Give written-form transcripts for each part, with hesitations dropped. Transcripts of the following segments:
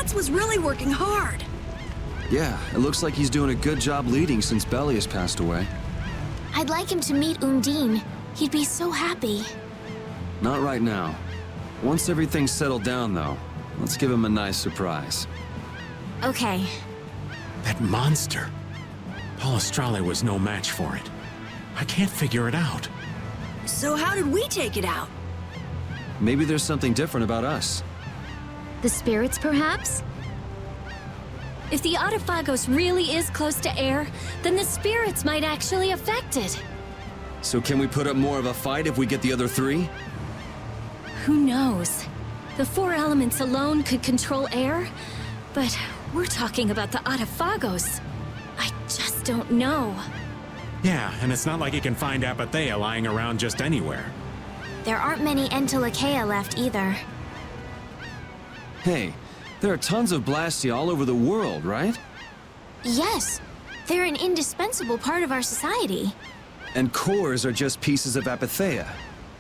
Mats was really working hard. Yeah, it looks like he's doing a good job leading since Belius passed away. I'd like him to meet Undine. He'd be so happy. Not right now. Once everything's settled down, though, let's give him a nice surprise. Okay. That monster. Palestrale was no match for it. I can't figure it out. So how did we take it out? Maybe there's something different about us. The spirits, perhaps? If the Adephagos really is close to air, then the spirits might actually affect it. So can we put up more of a fight if we get the other three? Who knows? The four elements alone could control air, but we're talking about the Adephagos. I just don't know. Yeah, and it's not like you can find Apatheia lying around just anywhere. There aren't many Entelexeia left either. Hey, there are tons of Blastia all over the world, right? Yes, they're an indispensable part of our society. And cores are just pieces of Apatheia.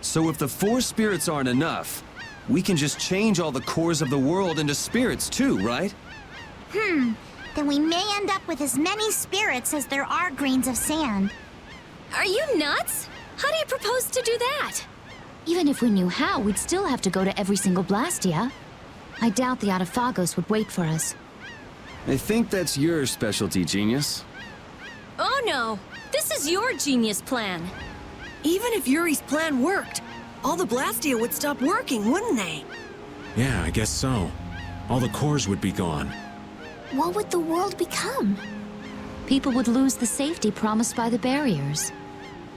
So if the four spirits aren't enough, we can just change all the cores of the world into spirits too, right? Then we may end up with as many spirits as there are grains of sand. Are you nuts? How do you propose to do that? Even if we knew how, we'd still have to go to every single Blastia. I doubt the Adephagos would wait for us. I think that's your specialty, genius. Oh no! This is your genius plan! Even if Yuri's plan worked, all the Blastia would stop working, wouldn't they? Yeah, I guess so. All the cores would be gone. What would the world become? People would lose the safety promised by the barriers.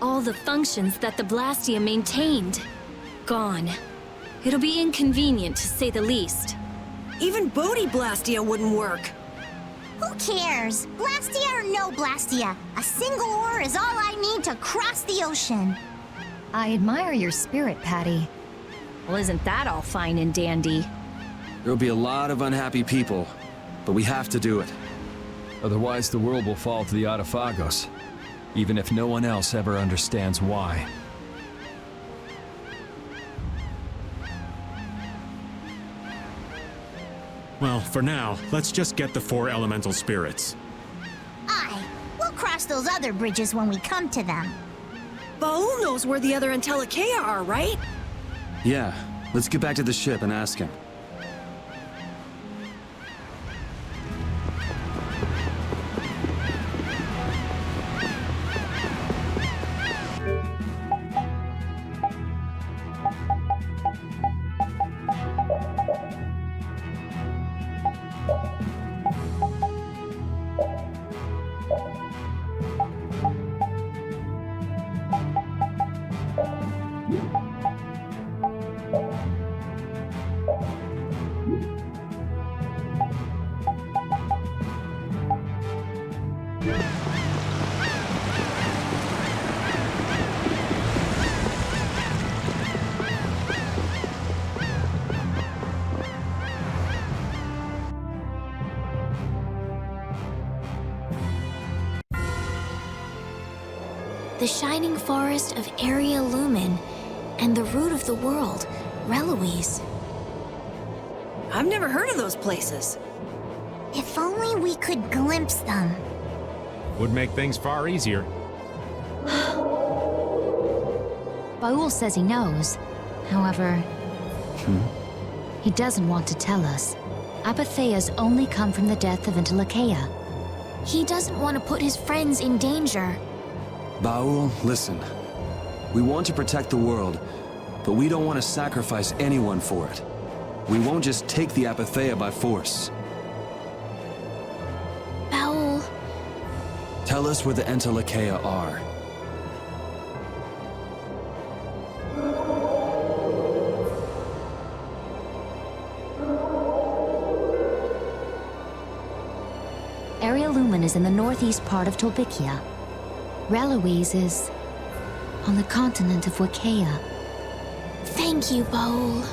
All the functions that the Blastia maintained. Gone. It'll be inconvenient, to say the least. Even Bodhi Blastia wouldn't work. Who cares? Blastia or no Blastia? A single oar is all I need to cross the ocean. I admire your spirit, Patty. Well, isn't that all fine and dandy? There'll be a lot of unhappy people, but we have to do it. Otherwise, the world will fall to the Adephagos, even if no one else ever understands why. Well, for now, let's just get the four elemental spirits. Aye, we'll cross those other bridges when we come to them. Baul knows where the other Entelexeia are, right? Yeah, let's get back to the ship and ask him. The shining forest of Area Lumen, and the root of the world, Reloise. I've never heard of those places. If only we could glimpse them. Would make things far easier. Baul says he knows. However, he doesn't want to tell us. Apatheia's only come from the death of Entelexeia. He doesn't want to put his friends in danger. Baul, listen. We want to protect the world, but we don't want to sacrifice anyone for it. We won't just take the Apatheia by force. Baul, Tell us where the Entelexeia are. Area Lumen is in the northeast part of Tolbikia. Reloise is on the continent of Wiccaea. thank you, Baul.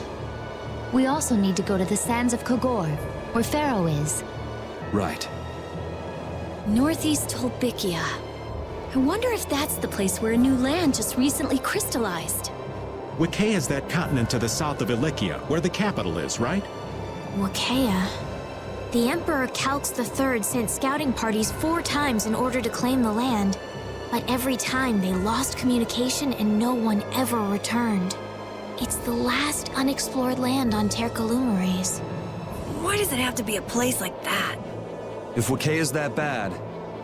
We also need to go to the sands of Kogor, where Pharaoh is. Right. Northeast Tolbikia. I wonder if that's the place where a new land just recently crystallized. Wiccaea is that continent to the south of Ilikia, where the capital is, right? Wiccaea. The Emperor Calx III sent scouting parties 4 times in order to claim the land, but every time they lost communication and no one ever returned. It's the last unexplored land on Tercalumares. Why does it have to be a place like that? If Wakay is that bad,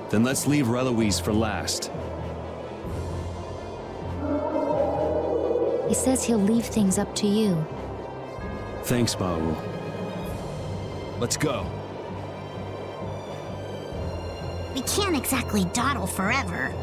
then let's leave Reloise for last. He says he'll leave things up to you. Thanks, Baul. Let's go. We can't exactly dawdle forever.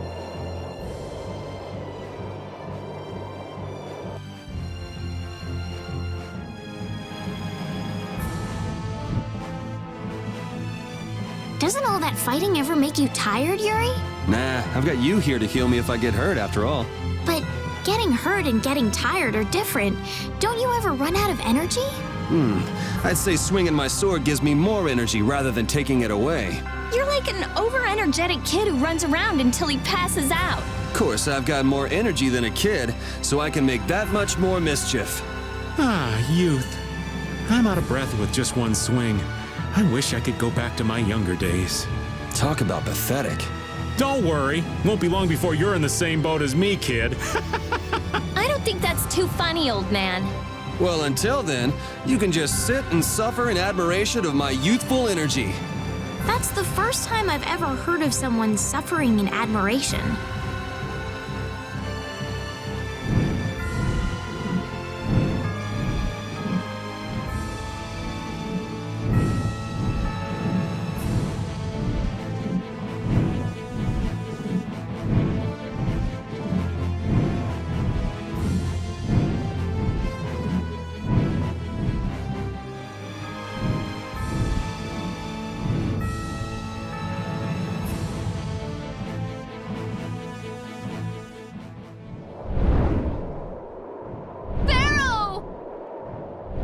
Doesn't all that fighting ever make you tired, Yuri? Nah, I've got you here to heal me if I get hurt after all. But getting hurt and getting tired are different. Don't you ever run out of energy? I'd say swinging my sword gives me more energy rather than taking it away. You're like an over-energetic kid who runs around until he passes out. Of course, I've got more energy than a kid, so I can make that much more mischief. Ah, youth. I'm out of breath with just one swing. I wish I could go back to my younger days. Talk about pathetic. Don't worry. Won't be long before you're in the same boat as me, kid. I don't think that's too funny, old man. Well, until then, you can just sit and suffer in admiration of my youthful energy. That's the first time I've ever heard of someone suffering in admiration.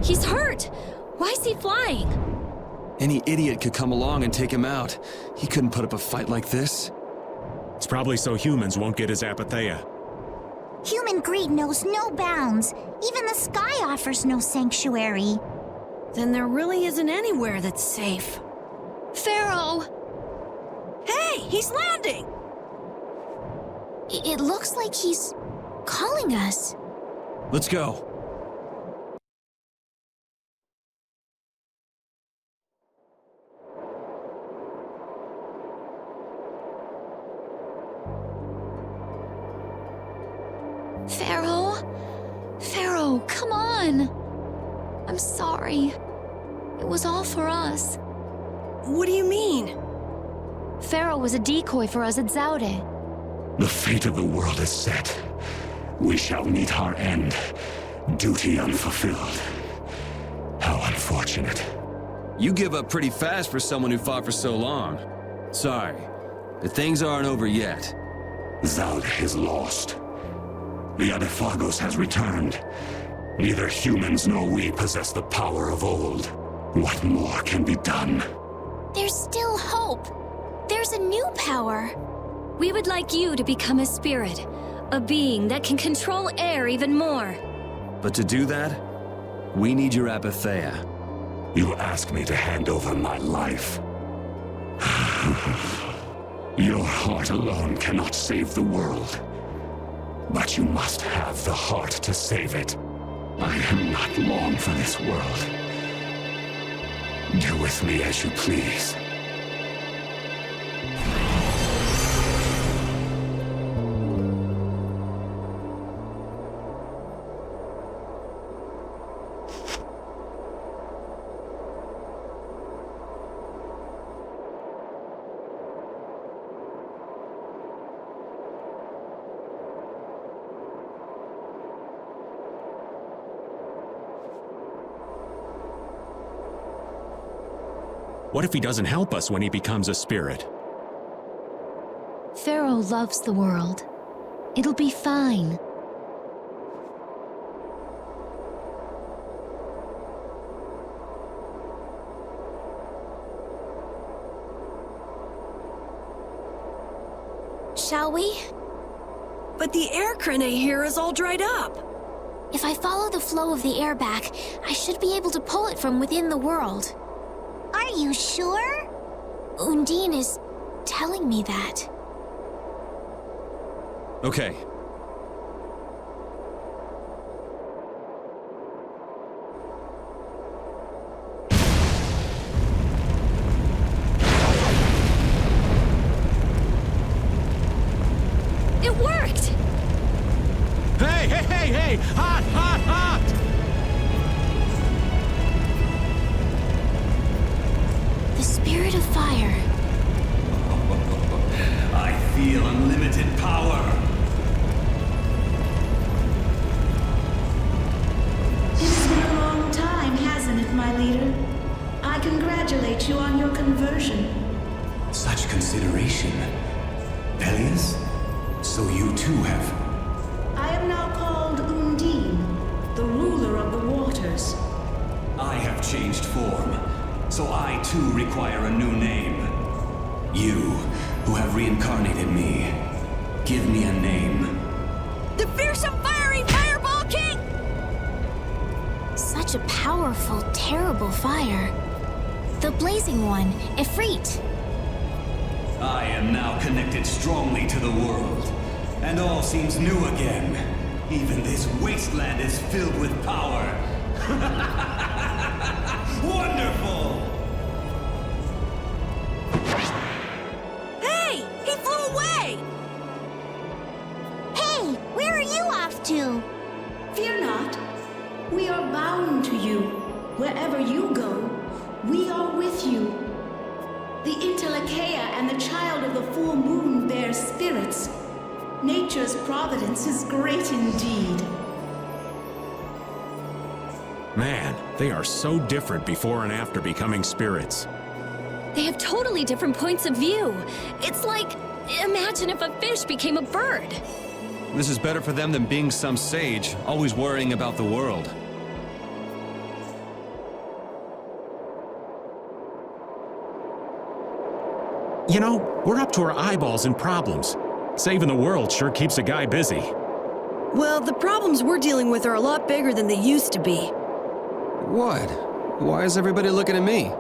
He's hurt! Why is he flying? Any idiot could come along and take him out. He couldn't put up a fight like this. It's probably so humans won't get his Apatheia. Human greed knows no bounds. Even the sky offers no sanctuary. Then there really isn't anywhere that's safe. Pharaoh! Hey, he's landing! It looks like he's calling us. Let's go. Pharaoh? Pharaoh, come on! I'm sorry. It was all for us. What do you mean? Pharaoh was a decoy for us at Zaude. The fate of the world is set. We shall meet our end. Duty unfulfilled. How unfortunate. You give up pretty fast for someone who fought for so long. Sorry, but things aren't over yet. Zaude is lost. The Adephagos has returned. Neither humans nor we possess the power of old. What more can be done? There's still hope. There's a new power. We would like you to become a spirit, a being that can control air even more. But to do that, we need your Apatheia. You ask me to hand over my life. Your heart alone cannot save the world. But you must have the heart to save it. I am not long for this world. Do with me as you please. What if he doesn't help us when he becomes a spirit? Pharaoh loves the world. It'll be fine. Shall we? But the air crane here is all dried up. If I follow the flow of the air back, I should be able to pull it from within the world. Are Are you sure? Undine is telling me that. Okay. It worked! Hey, hey, hey, hey! Hot, hot, hot! The spirit of fire. I feel unlimited power. It's been a long time, hasn't it, my leader? I congratulate you on your conversion. Such consideration. Peleus? So you too have... I am now called Undine, the ruler of the waters. I have changed form, so I too require a new name. You, who have reincarnated me, give me a name. The fearsome fiery Fireball King! Such a powerful, terrible fire. The blazing one, Ifrit. I am now connected strongly to the world, and all seems new again. Even this wasteland is filled with power. Wonderful! Hey! He flew away! Hey, where are you off to? Fear not. We are bound to you. Wherever you go, we are with you. The Entelexeia and the Child of the Full Moon bear spirits. Nature's providence is great indeed. Man, they are so different before and after becoming spirits. They have totally different points of view. It's like, imagine if a fish became a bird. This is better for them than being some sage, always worrying about the world. You know, we're up to our eyeballs in problems. Saving the world sure keeps a guy busy. Well, the problems we're dealing with are a lot bigger than they used to be. What? Why is everybody looking at me?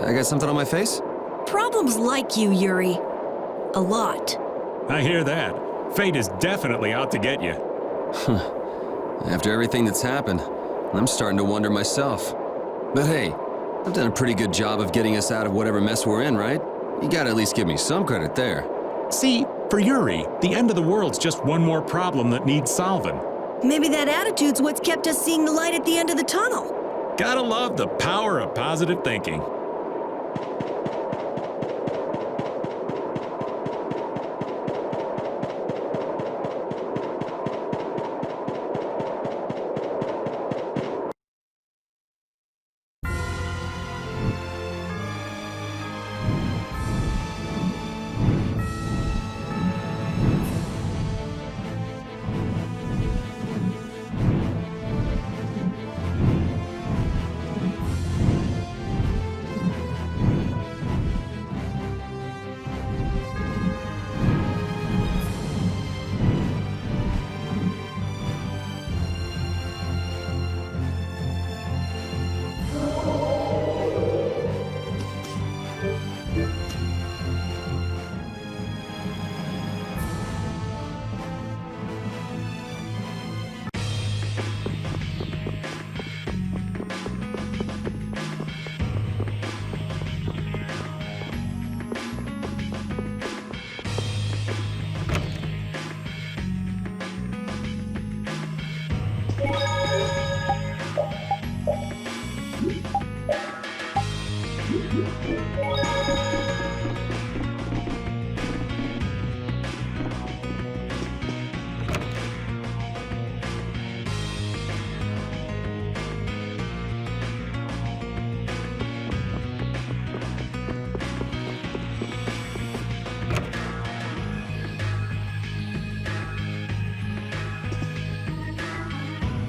I got something on my face? Problems like you, Yuri. A lot. I hear that. Fate is definitely out to get you. After everything that's happened, I'm starting to wonder myself. But hey, I've done a pretty good job of getting us out of whatever mess we're in, right? You gotta at least give me some credit there. See, for Yuri, the end of the world's just one more problem that needs solving. Maybe that attitude's what's kept us seeing the light at the end of the tunnel. Gotta love the power of positive thinking.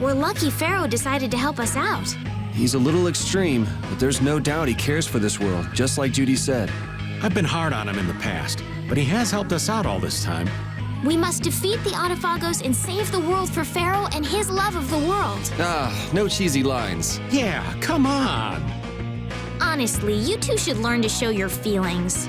We're lucky Pharaoh decided to help us out. He's a little extreme, but there's no doubt he cares for this world, just like Judy said. I've been hard on him in the past, but he has helped us out all this time. We must defeat the Adephagos and save the world for Pharaoh and his love of the world. Ah, no cheesy lines. Yeah, come on! Honestly, you two should learn to show your feelings.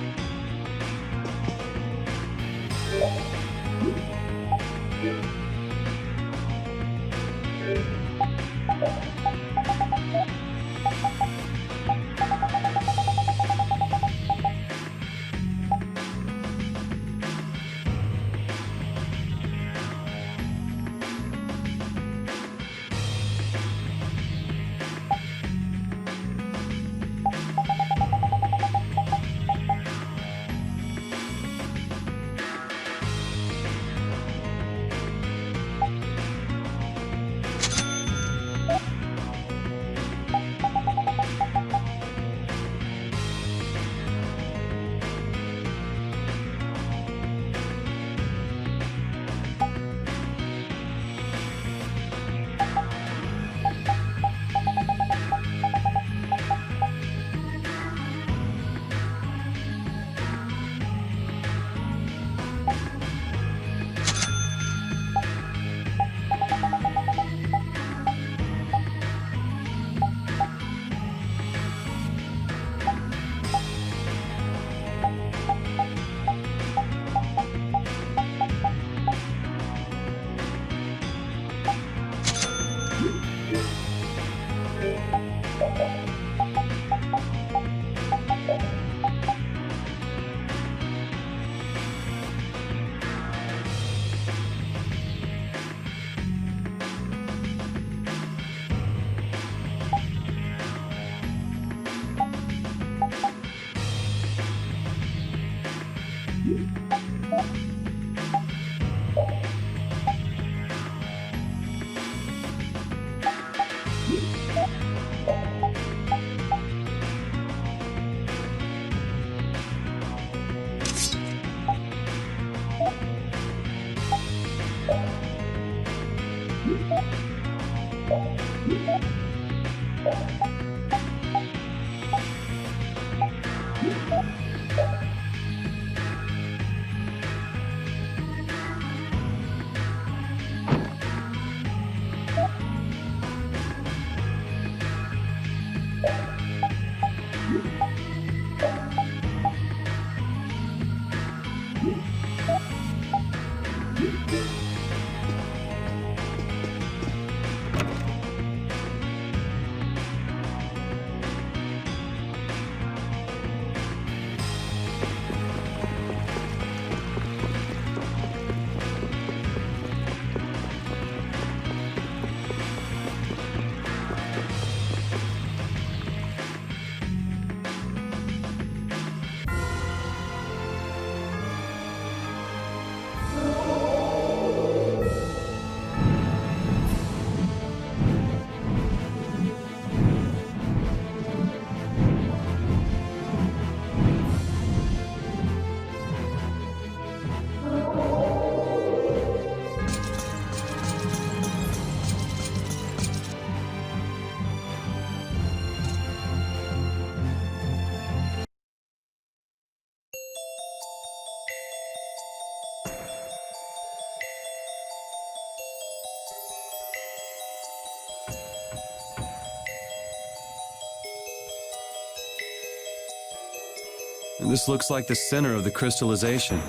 And this looks like the center of the crystallization.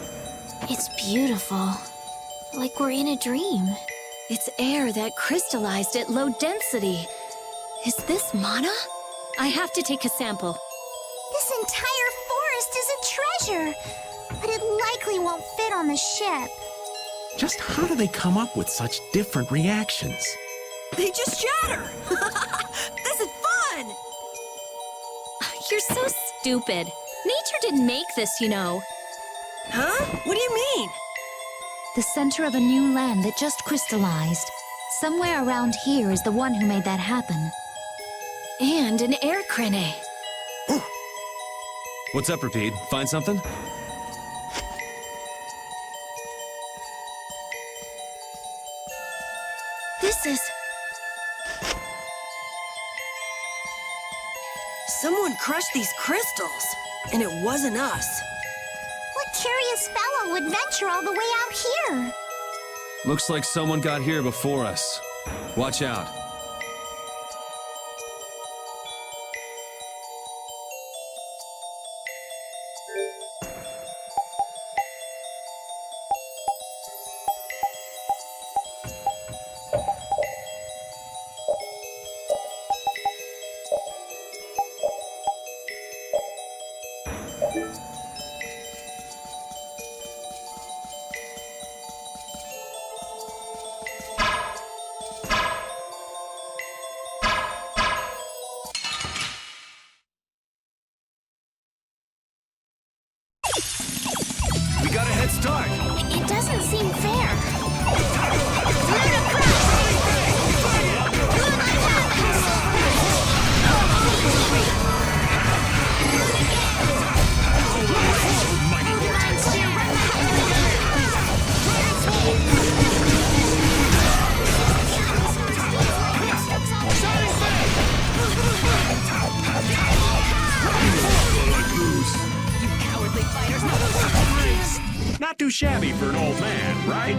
It's beautiful. Like we're in a dream. It's air that crystallized at low density. Is this mana? I have to take a sample. This entire forest is a treasure, but it likely won't fit on the ship. Just how do they come up with such different reactions? They just shatter! This is fun! You're so stupid. Nature didn't make this, you know. Huh? What do you mean? The center of a new land that just crystallized. Somewhere around here is the one who made that happen. And an air crane. What's up, Rapide? Find something? This is... Someone crushed these crystals, and it wasn't us. What curious fellow would venture all the way out here? Looks like someone got here before us. Watch out. start! It doesn't seem fair. Not too shabby for an old man, right?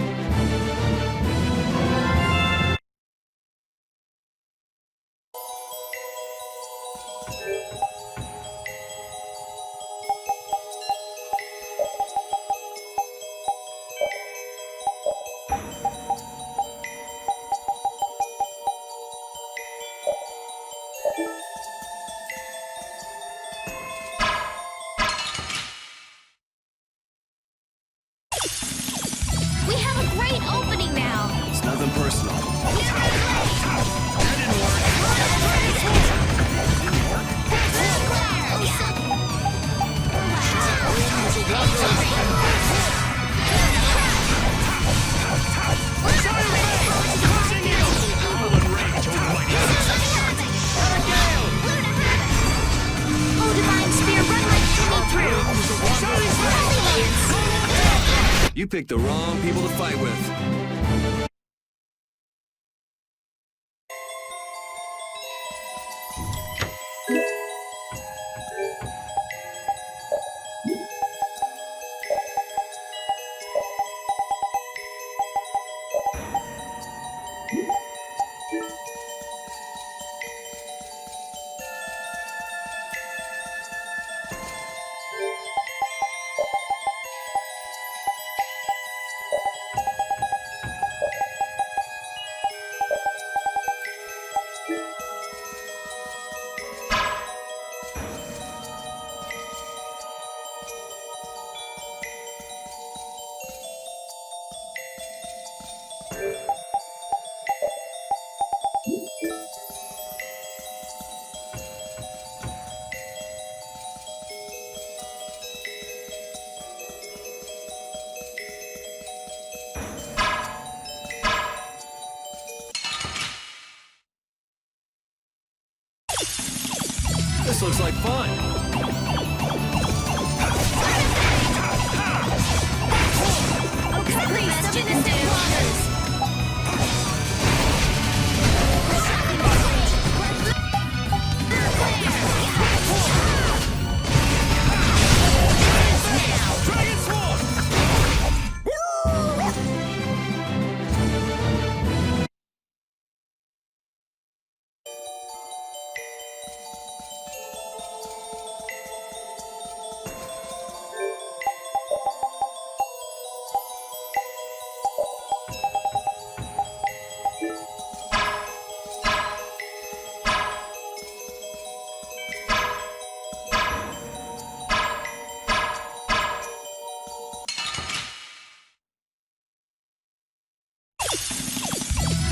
We have a great opening now. It's nothing personal. Oh, Divine Spear, run like shimmy through. You picked the wrong people to fight with. This looks like fun.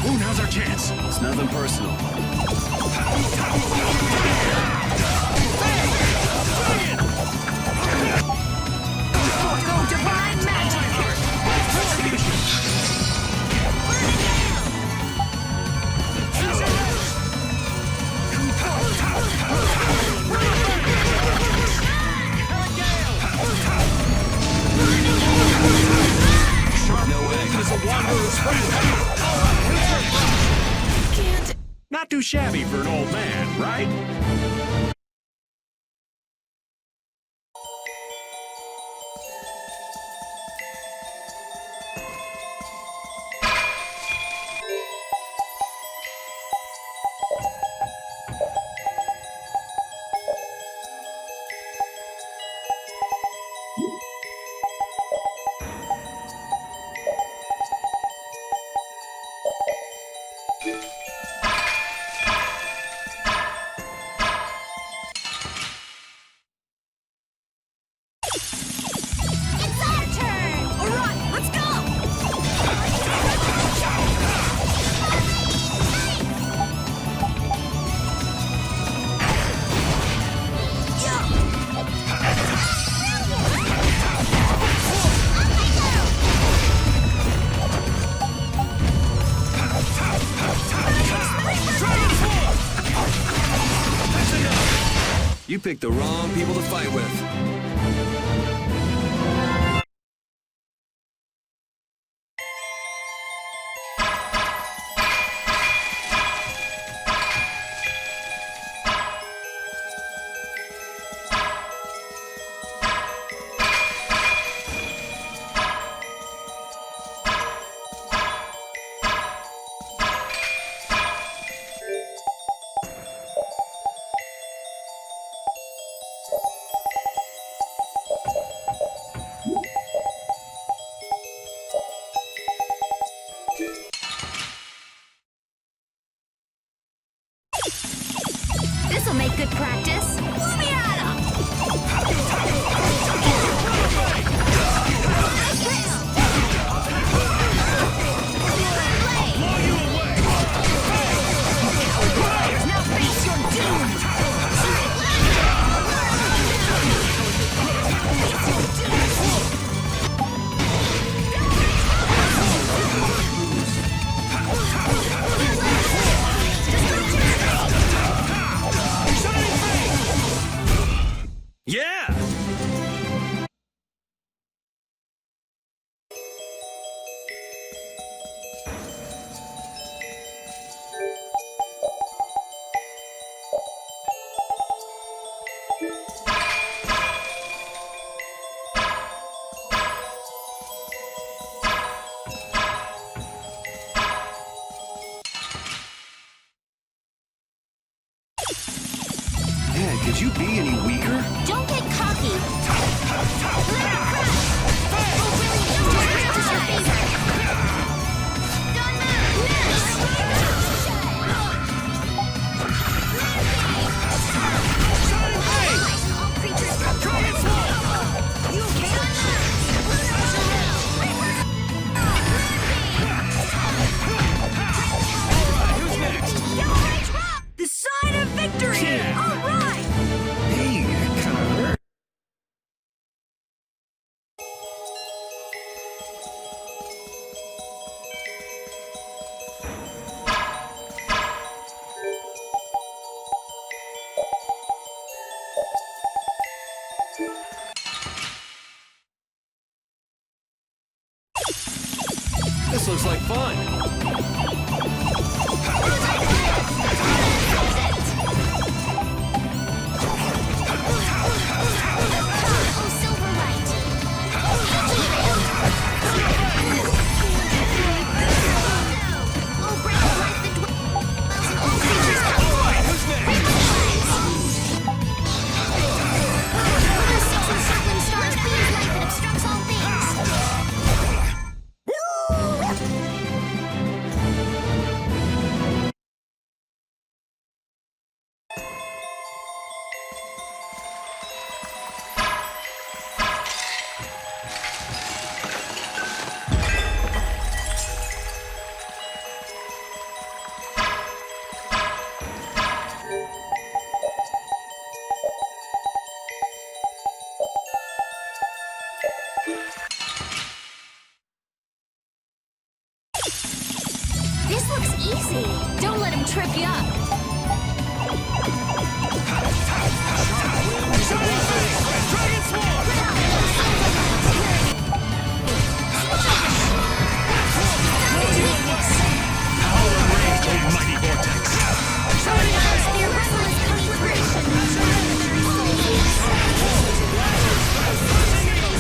Ooh, now's our chance. It's nothing personal. Go Divine Magic! Not too shabby for an old man, right? You picked the wrong people to fight with. This'll make good practice. Now face your doom! Yeah! Man, could you be any weaker? Don't get cocky. The sign of victory! All right! Hey, that kind of hurt. This looks like fun. This looks easy. Don't let him trip you up.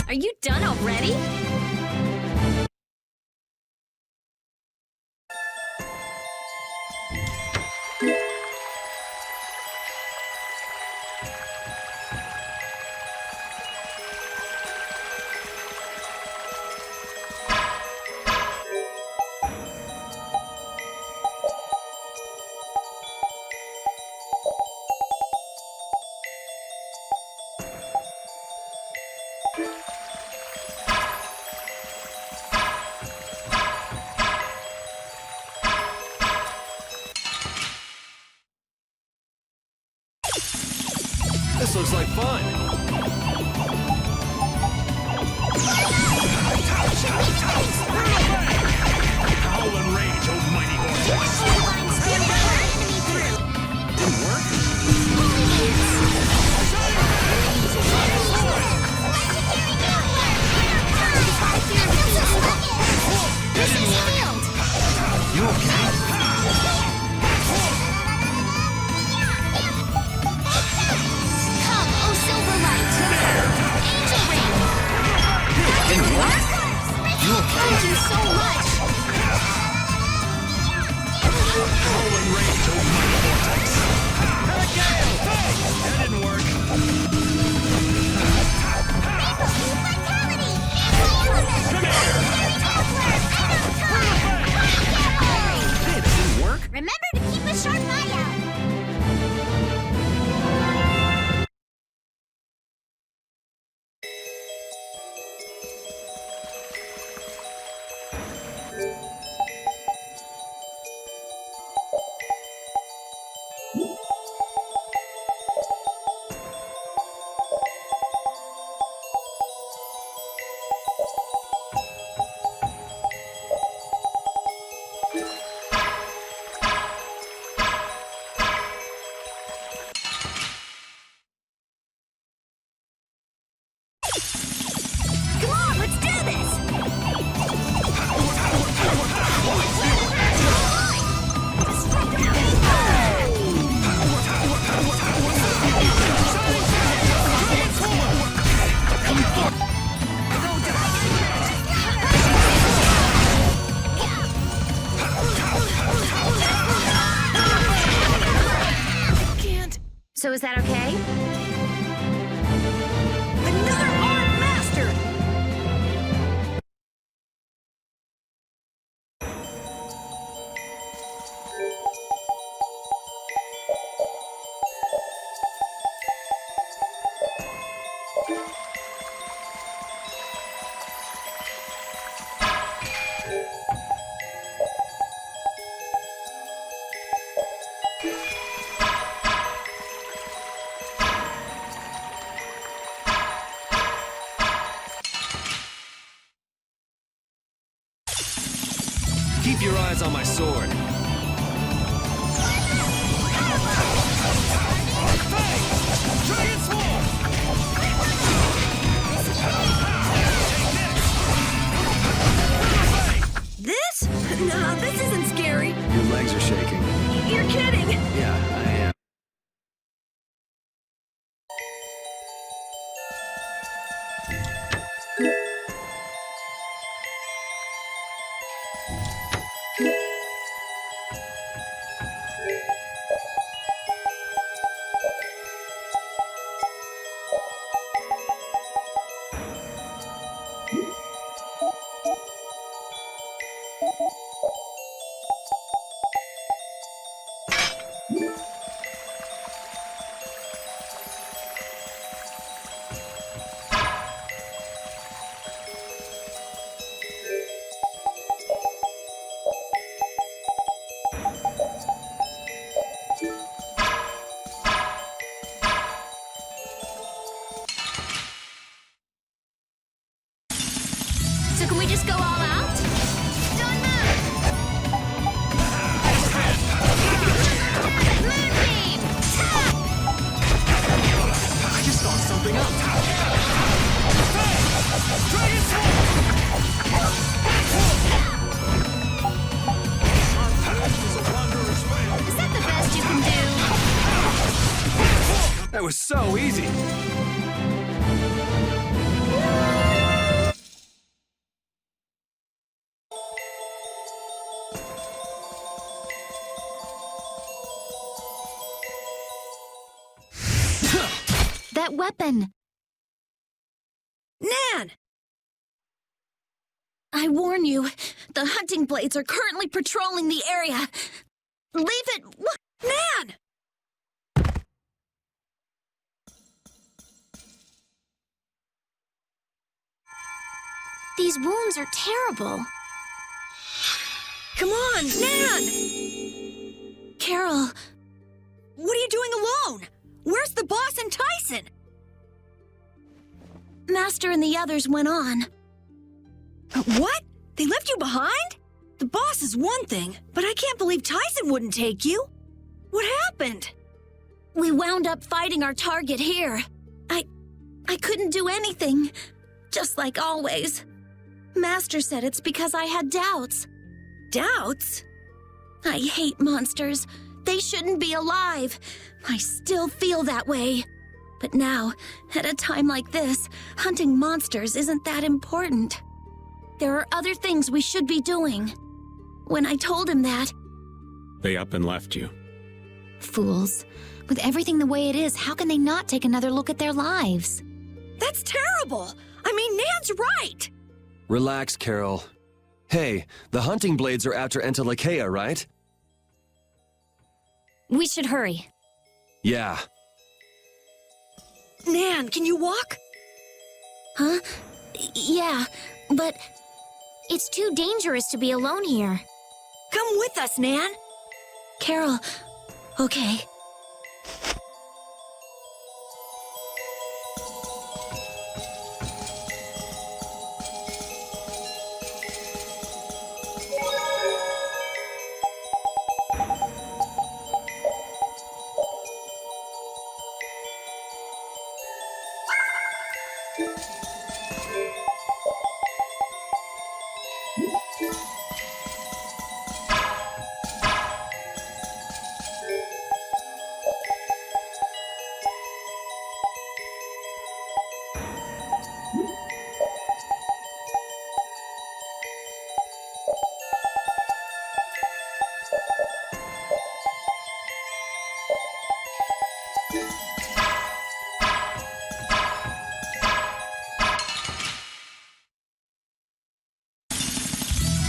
Are you done already? This looks like fun. Howl and rage, oh mighty horse! Didn't work? Thank you so much! Rolling rage over my vortex. Gale! Hey! That didn't work. Hey, that didn't work. Remember to keep a sharp eye out. Come on, let's do this! Can't. So is that okay? Another armed master! Keep your eyes on my sword. This? No, this isn't scary. Your legs are shaking. You're kidding. Yeah, I am. So can we just go all out? Moonbeam! I just thought something up. Is that the best you can do? That was so easy. That weapon! Nan! I warn you, the hunting blades are currently patrolling the area. Leave it. Nan! These wounds are terrible. Come on, Nan! Carol, What are you doing alone? Where's the boss and Tyson? Master and the others went on. What? They left you behind? The boss is one thing, but I can't believe Tyson wouldn't take you. What happened? We wound up fighting our target here. I couldn't do anything, just like always. Master said it's because I had doubts. Doubts? I hate monsters. They shouldn't be alive. I still feel that way. But now, at a time like this, hunting monsters isn't that important. There are other things we should be doing. When I told him that... They up and left you. Fools. With everything the way it is, how can they not take another look at their lives? That's terrible! I mean, Nan's right! Relax, Carol. Hey, the hunting blades are after Entelexeia, right? We should hurry. Yeah. Nan, can you walk? Huh? Yeah, but... It's too dangerous to be alone here. Come with us, Nan. Carol... Okay.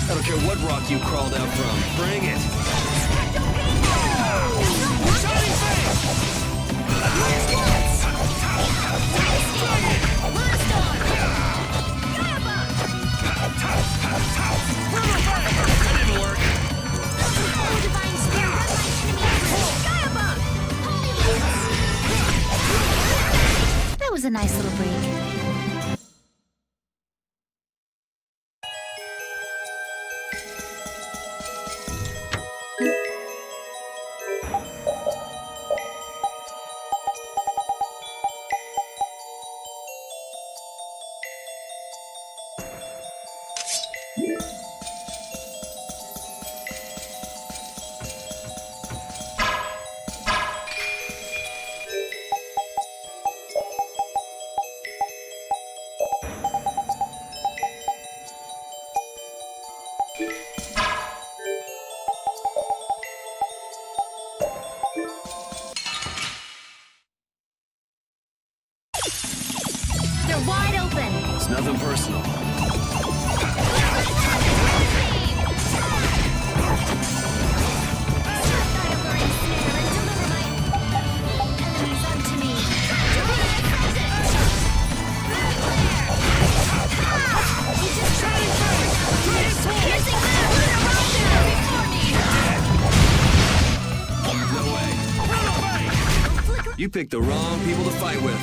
I don't care what rock you crawled out from. Bring it! That was a nice little break. They're wide open. It's nothing personal. No way. You picked the wrong people to fight with.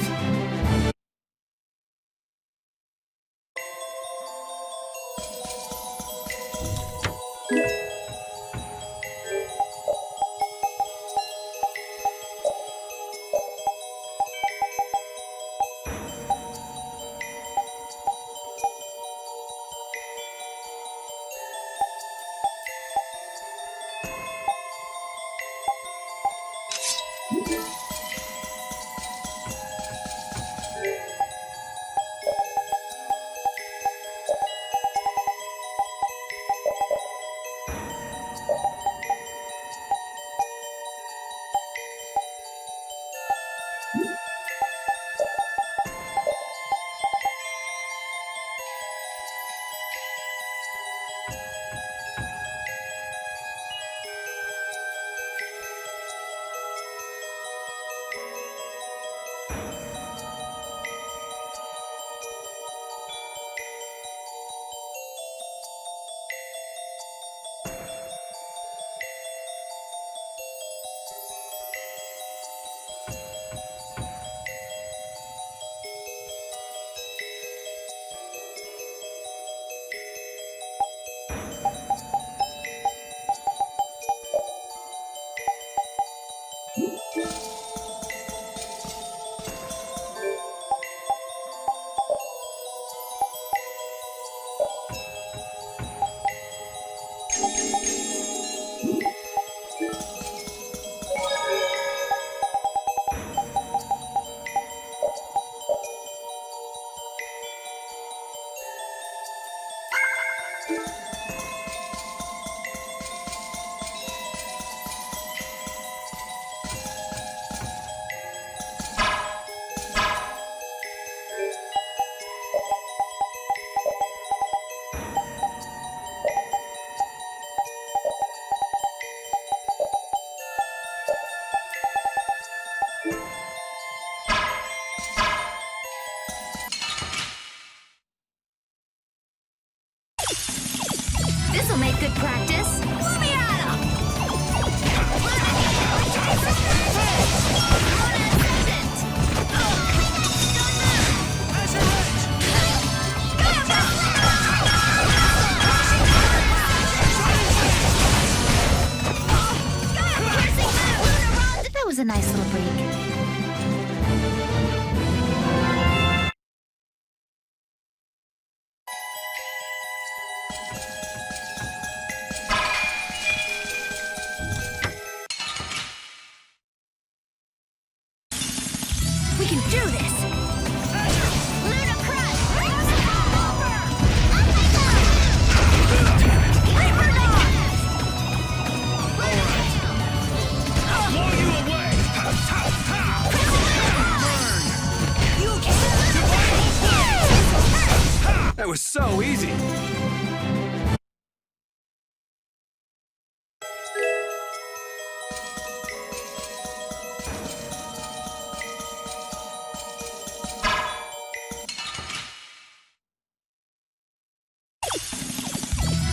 This'll make good practice. Let me at 'em! That was a nice little break. We can do this! That was so easy!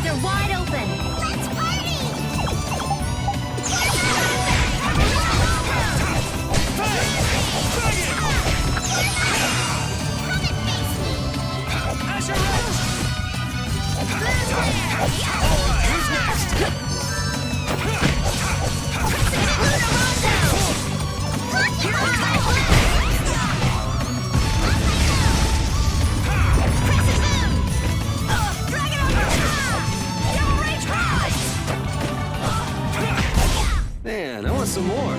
They're wide open. Let's party! Man, I want some more.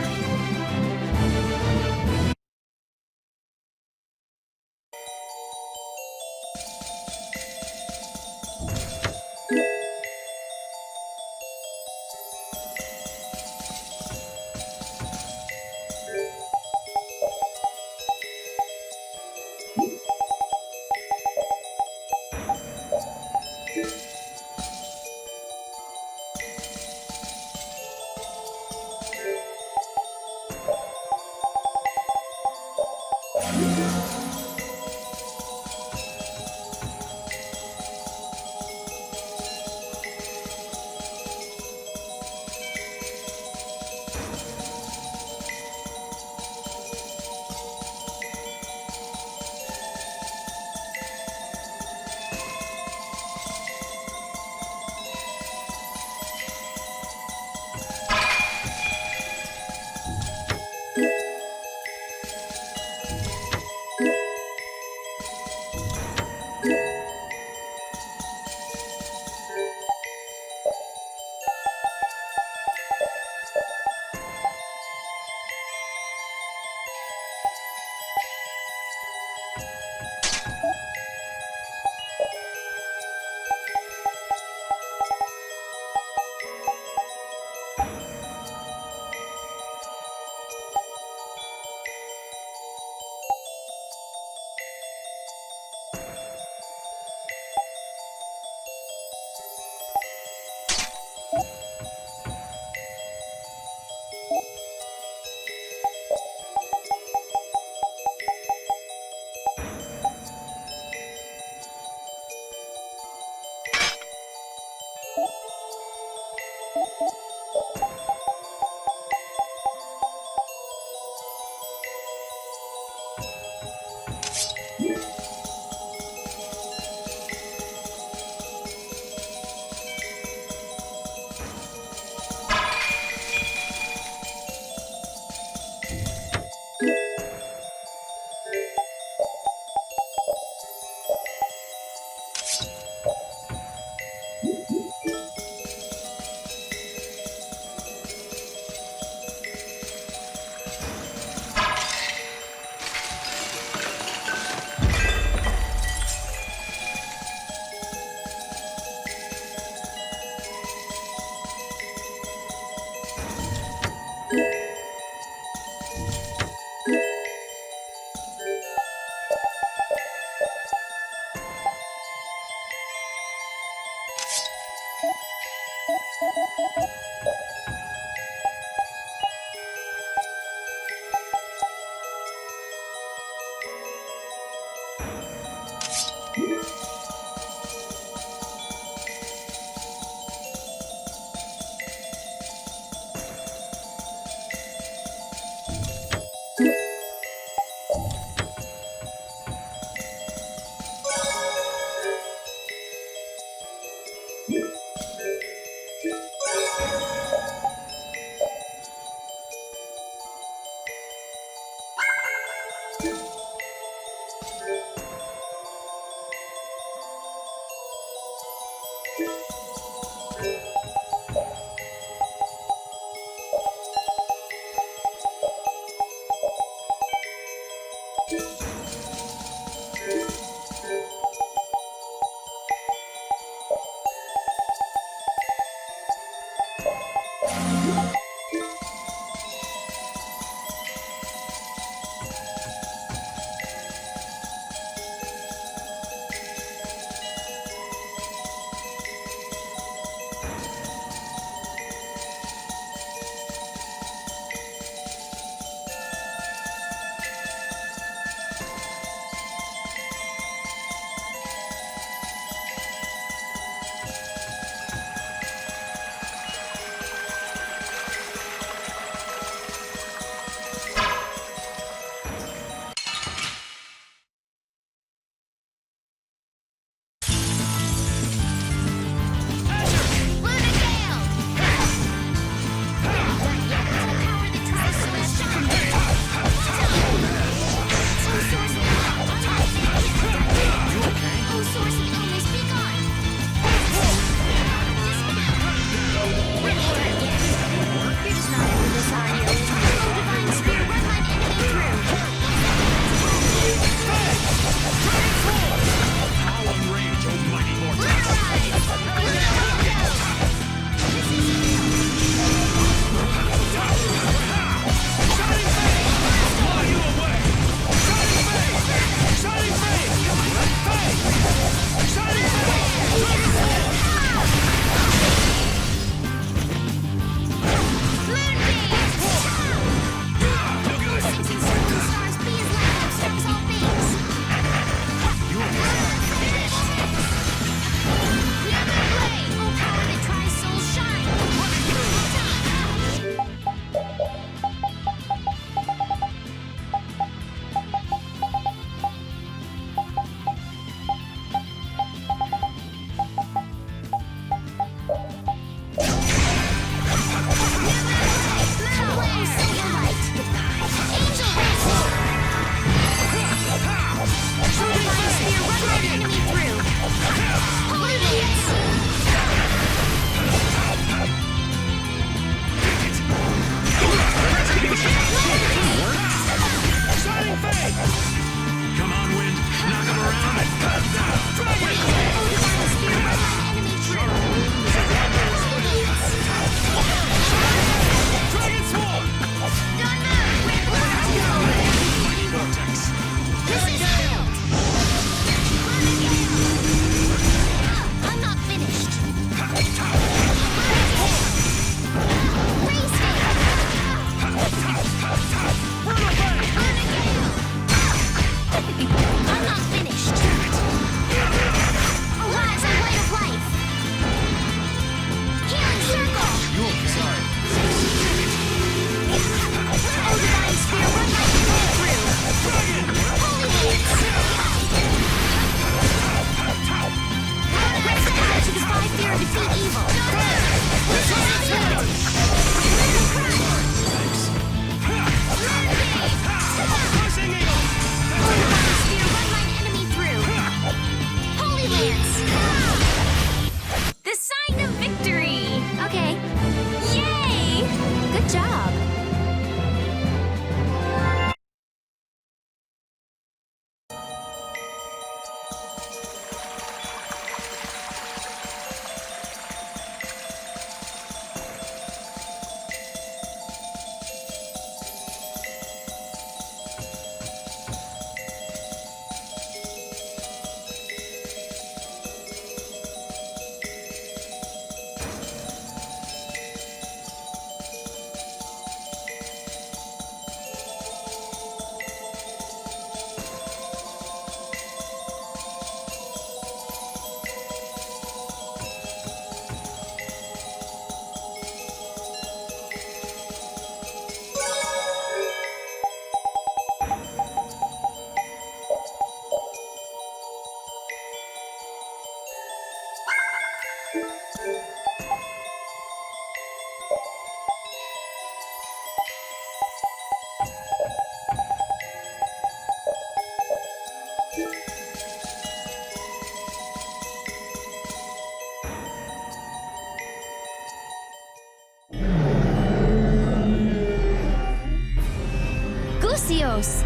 Gusios!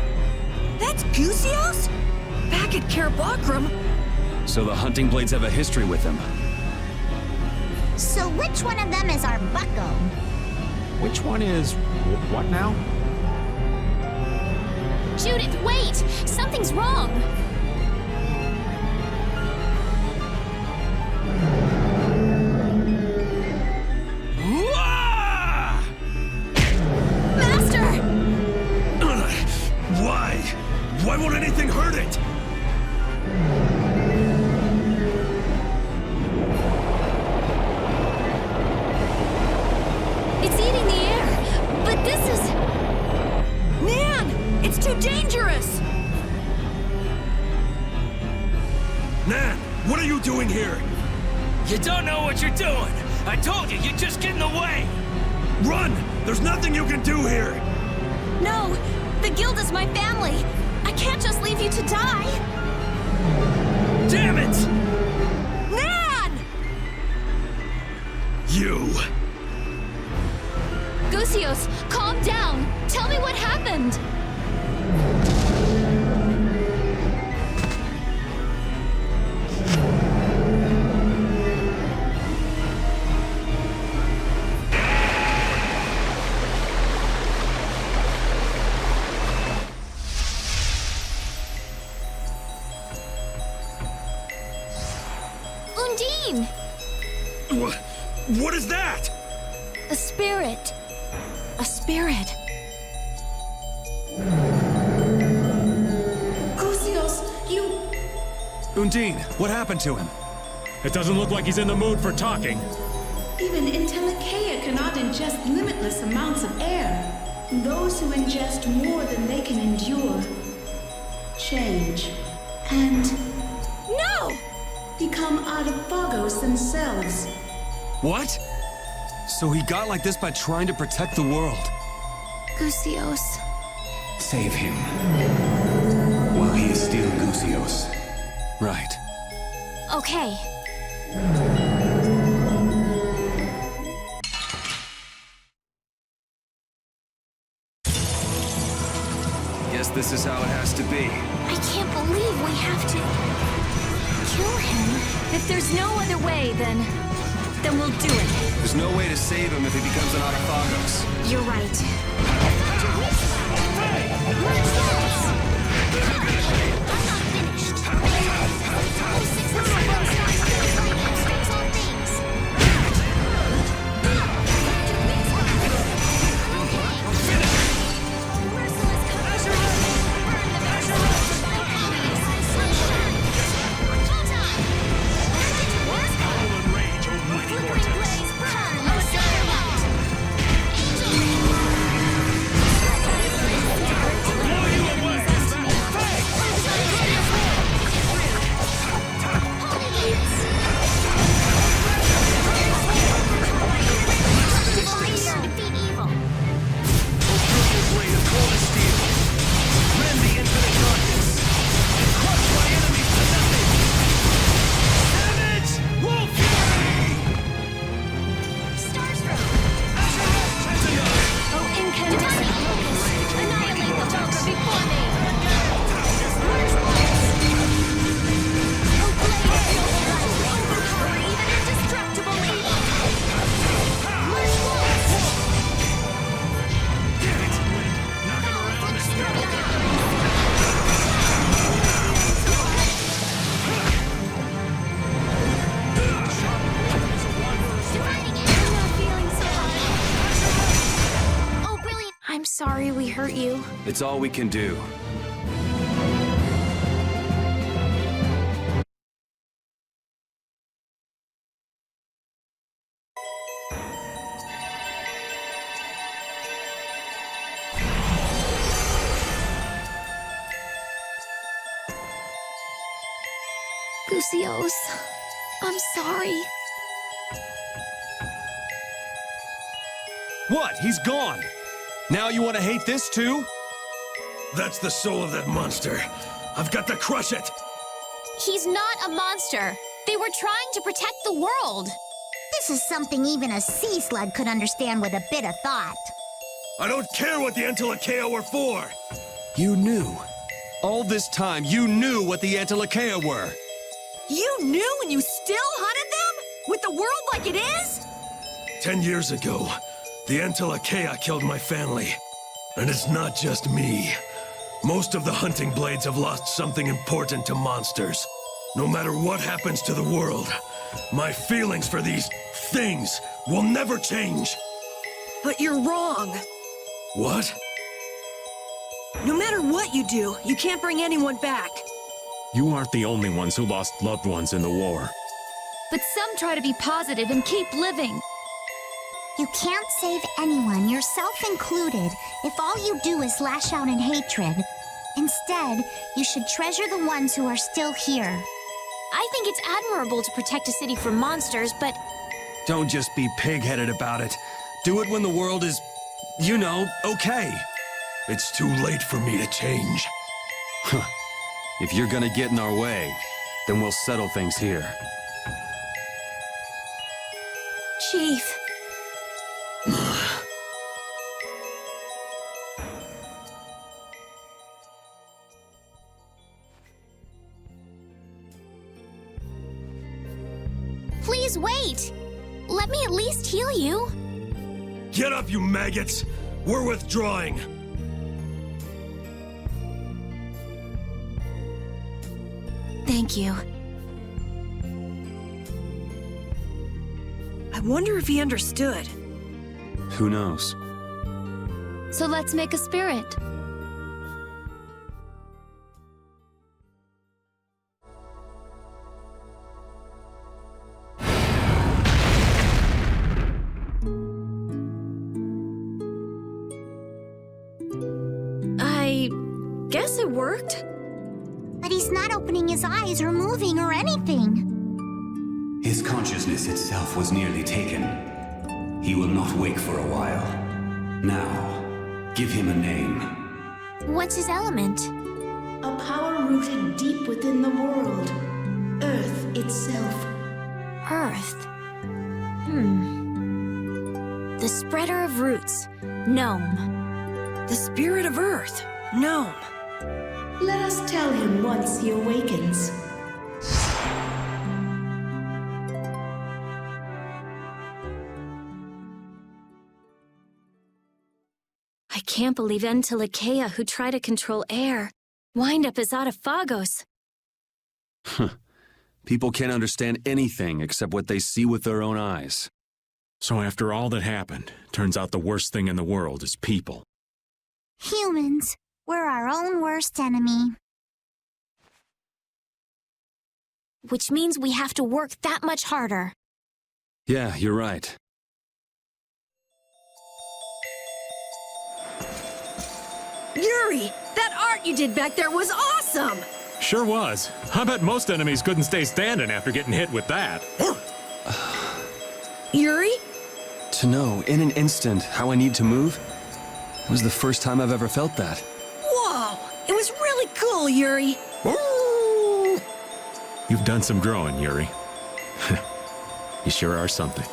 That's Gusios? Back at Kerabakram? So the Hunting Blades have a history with him. So which one of them is our bucko? Which one is... what now? Judith, wait! Something's wrong! Master! Why? Why won't anything hurt it? It's eating the air, but this is... Man, it's too dangerous! Nan, what are you doing here? You don't know what you're doing! I told you, you'd just get in the way! Run! There's nothing you can do here! No! The guild is my family! I can't just leave you to die! Damn it! Nan! You! Gusios, calm down! Tell me what happened! Undine! What is that? A spirit. A spirit. Gusios, you... Undine, what happened to him? It doesn't look like he's in the mood for talking. Even Entelexeia cannot ingest limitless amounts of air. Those who ingest more than they can endure change and No! become Adephagos themselves. What? So he got like this by trying to protect the world. Gusios. Save him. While he is still Gusios. Right. Okay. Guess this is how it has to be. I can't believe we have to kill him. If there's no other way, then we'll do it. There's no way to save him if he becomes an Adephagos. You're right. I'm sorry we hurt you. It's all we can do. Gusios, I'm sorry. What? He's gone. Now you want to hate this too? That's the soul of that monster. I've got to crush it! He's not a monster. They were trying to protect the world. This is something even a sea slug could understand with a bit of thought. I don't care what the Entelexeia were for! You knew. All this time, you knew what the Entelexeia were. You knew and you still hunted them? With the world like it is? 10 years ago, the Entelexeia killed my family. And it's not just me. Most of the hunting blades have lost something important to monsters. No matter what happens to the world, my feelings for these things will never change. But you're wrong. What? No matter what you do, you can't bring anyone back. You aren't the only ones who lost loved ones in the war. But some try to be positive and keep living. You can't save anyone, yourself included, if all you do is lash out in hatred. Instead, you should treasure the ones who are still here. I think it's admirable to protect a city from monsters, but Don't just be pig-headed about it. Do it when the world is, you know, okay. It's too late for me to change. Huh. If you're gonna get in our way, then we'll settle things here. Chief. please wait. Let me at least heal you. Get up, you maggots! We're withdrawing! Thank you. I wonder if he understood. Who knows? So let's make a spirit. I guess it worked. But he's not opening his eyes or moving or anything. His consciousness itself was nearly taken. He will not wake for a while. Now, give him a name. What's his element? A power rooted deep within the world. Earth itself. Earth. The spreader of roots. Gnome. The spirit of Earth. Gnome. Let us tell him once he awakens. I can't believe Entelexeia, who try to control air, wind up as Adephagos. People can't understand anything except what they see with their own eyes. So after all that happened, turns out the worst thing in the world is people. Humans. We're our own worst enemy. Which means we have to work that much harder. Yeah, you're right. Yuri, that art you did back there was awesome! Sure was. I bet most enemies couldn't stay standing after getting hit with that. Yuri? To know, in an instant, how I need to move, it was the first time I've ever felt that. Whoa! It was really cool, Yuri! You've done some growing, Yuri. You sure are something.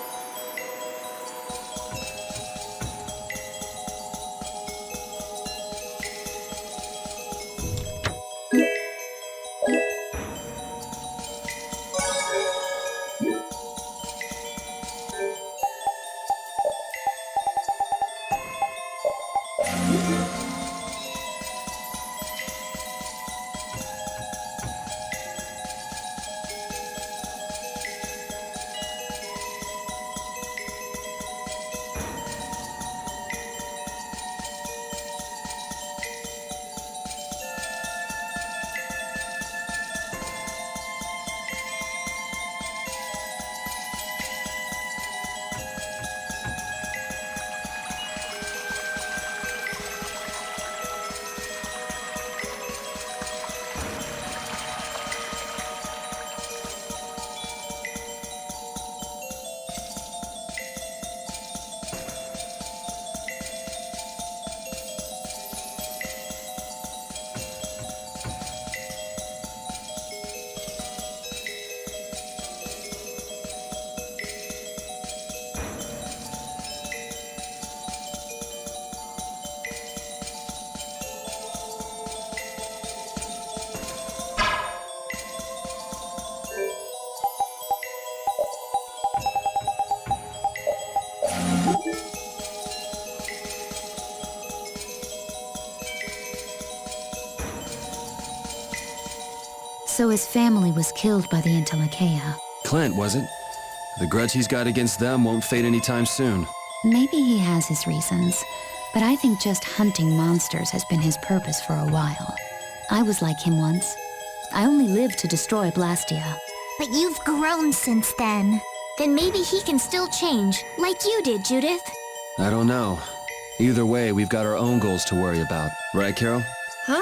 So his family was killed by the Entelexeia. Clint, was it? The grudge he's got against them won't fade anytime soon. Maybe he has his reasons, but I think just hunting monsters has been his purpose for a while. I was like him once. I only lived to destroy Blastia. But you've grown since then. Then maybe he can still change, like you did, Judith. I don't know. Either way, we've got our own goals to worry about. Right, Carol? Huh?